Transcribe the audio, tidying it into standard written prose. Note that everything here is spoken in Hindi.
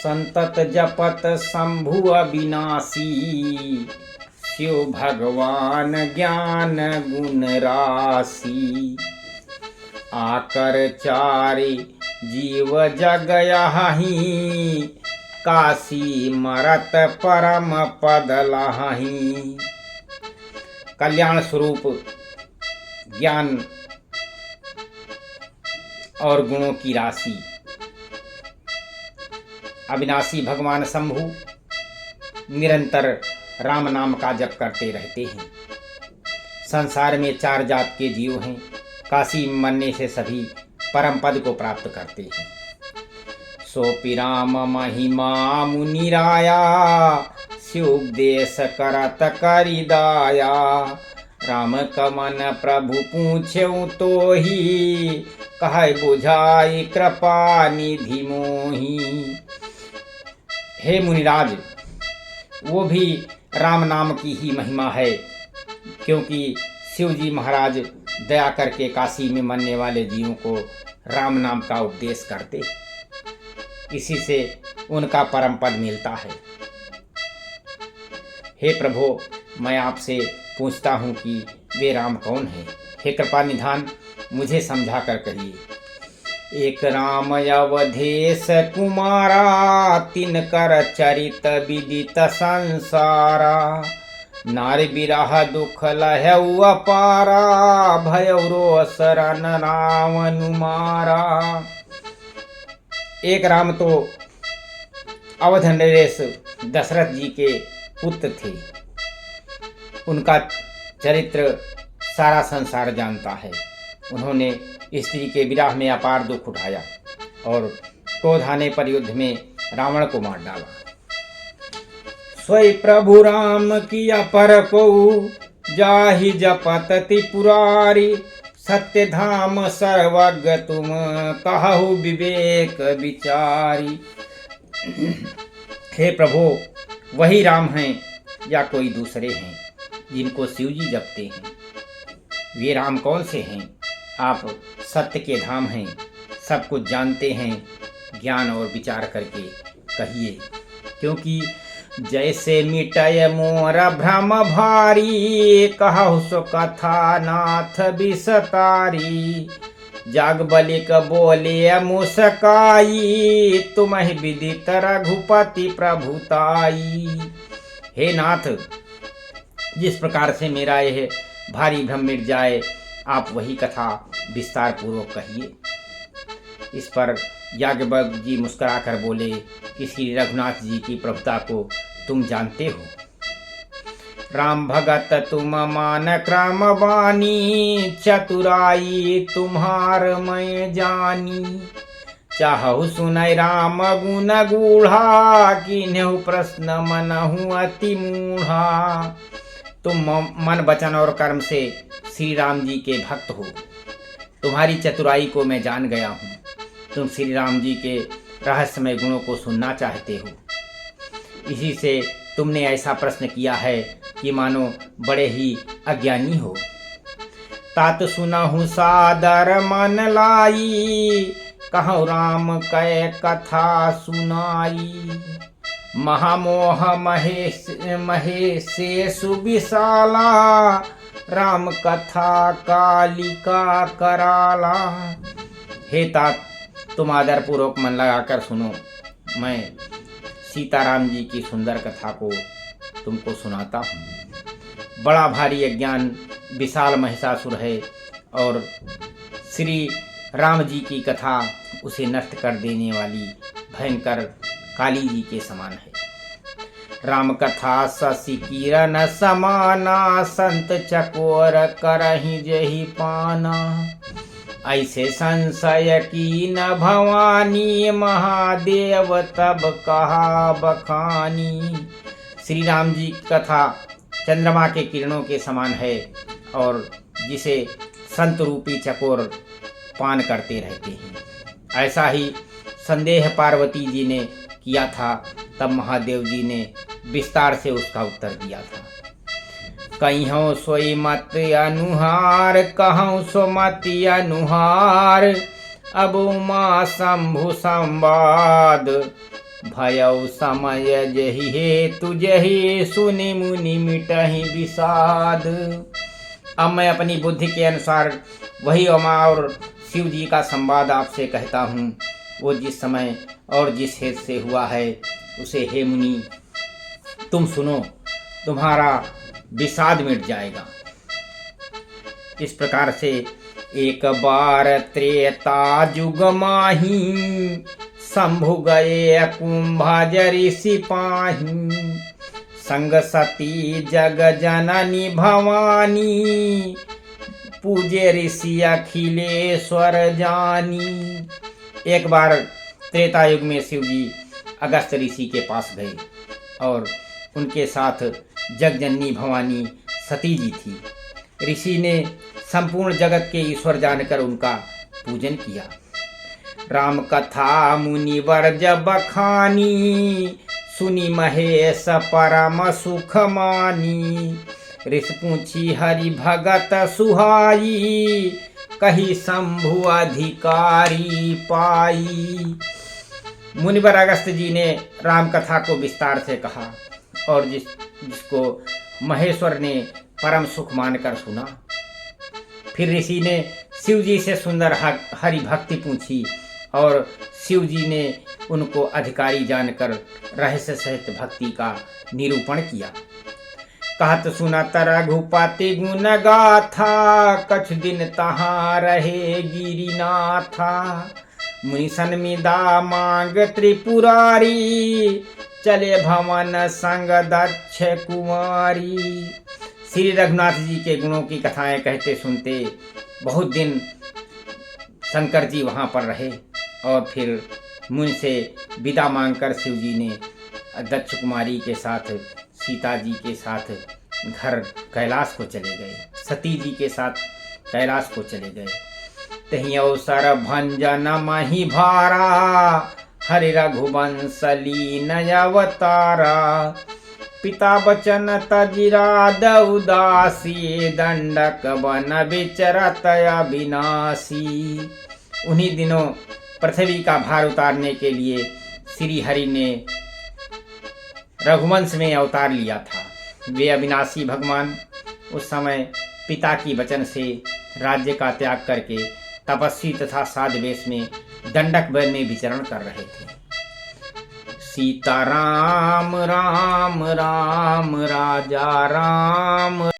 संतत जपत शंभु अविनाशी, शिव भगवान ज्ञान गुण राशि। आकर चारि जीव जग यहीं, काशी मरत परम पद लहीं। कल्याण स्वरूप ज्ञान और गुणों की राशि अविनाशी भगवान शंभु निरंतर राम नाम का जप करते रहते हैं। संसार में 4 जात के जीव हैं। काशी में मरने से सभी परम पद को प्राप्त करते हैं। सोपि राम महिमा मुनिराया, शिवोपदेश करत करिदाया। राम कमन प्रभु पूछ्यउ तो ही, कहै बुझाई कृपा निधि मोही। हे मुनिराज, वो भी राम नाम की ही महिमा है, क्योंकि शिव जी महाराज दया करके काशी में मरने वाले जीवों को राम नाम का उपदेश करते, इसी से उनका परम पद मिलता है। हे प्रभु, मैं आपसे पूछता हूँ कि वे राम कौन है? हे कृपा निधान, मुझे समझा कर कहिए। एक राम अवधेश कुमारा, तिनकर चरित विदित संसारा। नारी बिरह दुख लहउ अपारा, भयउ रोष रन रावण मारा। एक राम तो अवध नरेश दशरथ जी के पुत्र थे। उनका चरित्र सारा संसार जानता है। उन्होंने स्त्री के विरह में अपार दुख उठाया और क्रोध आने पर युद्ध में रावण को मार डाला। स्वयं प्रभु राम किया पर को, जाहि जपत त्रिपुरारी। सत्य धाम सर्वज्ञ तुम, कहु विवेक विचारी। हे प्रभु, वही राम हैं या कोई दूसरे हैं जिनको शिव जी जपते हैं? वे राम कौन से हैं? आप सत्य के धाम हैं, सब कुछ जानते हैं। ज्ञान और विचार करके कहिए, क्योंकि जैसे मिटय मोर भ्रम भारी, कहु सो कथा नाथ विस्तारी। जाग बलिक बोले मुस्काई, तुम्हि विदित रघुपति प्रभुताई। हे नाथ, जिस प्रकार से मेरा यह भारी भ्रम मिट जाए, आप वही कथा विस्तार पूर्वक कहिए। इस पर याज्ञवल्क्य जी मुस्कुरा कर बोले कि श्री रघुनाथ जी की प्रभुता को तुम जानते हो। राम भगत तुम मान क्रम बानी, चतुराई तुम्हार मैं जानी। चाहु सुनय राम गुण गूढ़ा, किन्हु प्रश्न मनहु अति मूढ़ा। तुम मन वचन और कर्म से श्री राम जी के भक्त हो। तुम्हारी चतुराई को मैं जान गया हूँ। तुम श्री राम जी के रहस्यमय गुणों को सुनना चाहते हो, इसी से तुमने ऐसा प्रश्न किया है कि मानो बड़े ही अज्ञानी हो। तात सुनहु सादर मन लाई, कहु राम कै कथा सुनाई। महामोह महेशेषु विशाला, राम कथा कालिका कराला। हे तात, तुम आदर पूर्वक मन लगाकर सुनो। मैं सीताराम जी की सुंदर कथा को तुमको सुनाता हूँ। बड़ा भारी अज्ञान विशाल महिषासुर है और श्री राम जी की कथा उसे नष्ट कर देने वाली भयंकर काली जी के समान है। राम कथा शशि किरण समाना, संत चकोर करहि जेहि पाना। ऐसे संशय की न भवानी, महादेव तब कहा बखानी। श्री राम जी की कथा चंद्रमा के किरणों के समान है और जिसे संत रूपी चकोर पान करते रहते हैं। ऐसा ही संदेह पार्वती जी ने किया था, तब महादेव जी ने विस्तार से उसका उत्तर दिया था। कहियो सोई मत अनुहार, कहूँ सो मति अनुहार। अब उमा शंभु संवाद, भयउ समय जहि हेतु जहि सुनि मुनि मिटहि विषाद। अब मैं अपनी बुद्धि के अनुसार वही उमा और शिव जी का संवाद आपसे कहता हूँ। वो जिस समय और जिस हेतु से हुआ है उसे हे मुनि तुम सुनो, तुम्हारा विषाद मिट जाएगा। इस प्रकार से एक बार त्रेता युग माही शंभु गए कुंभजरि सिपाही। संग सती जग जननी भवानी पूजे ऋषि अखिलेश्वर जानी। एक बार त्रेता युग में शिव जी अगस्त ऋषि के पास गए और उनके साथ जगजननी भवानी सती जी थी। ऋषि ने संपूर्ण जगत के ईश्वर जानकर उनका पूजन किया। राम कथा मुनिवर जब बखानी सुनी महेश परम सुख मानी। ऋषि पूछी हरि भगत सुहाई कही शंभु अधिकारी पाई। मुनिवर अगस्त जी ने राम कथा को विस्तार से कहा और जिसको महेश्वर ने परम सुख मानकर सुना। फिर ऋषि ने शिव जी से सुंदर हरि भक्ति पूछी और शिव जी ने उनको अधिकारी जानकर रहस्य सहित भक्ति का निरूपण किया। कहत सुनत रघुपति गुण गाथा कछ दिन तहाँ रहे गिरिनाथा। मुनि सन्मिदा मांग त्रिपुरारी चले भवन संग दक्ष कुमारी। श्री रघुनाथ जी के गुणों की कथाएं कहते सुनते बहुत दिन शंकर जी वहाँ पर रहे और फिर मुनि से विदा मांगकर शिव जी ने दक्ष कुमारी के साथ सीता जी के साथ घर कैलाश को चले गए। सती जी के साथ कैलाश को चले गए। तहीं अवसर भंजन मही भारा हरि रघुवंश लीन अवतारा। पिता बचन तजिराद उदासी दंडक वन विचरत अविनाशी। उन्हीं दिनों पृथ्वी का भार उतारने के लिए श्री हरि ने रघुवंश में अवतार लिया था। वे अविनाशी भगवान उस समय पिता की वचन से राज्य का त्याग करके तपस्वी तथा साध वेश में दंडक वन में विचरण कर रहे थे। सीता राम राम राम राजा राम।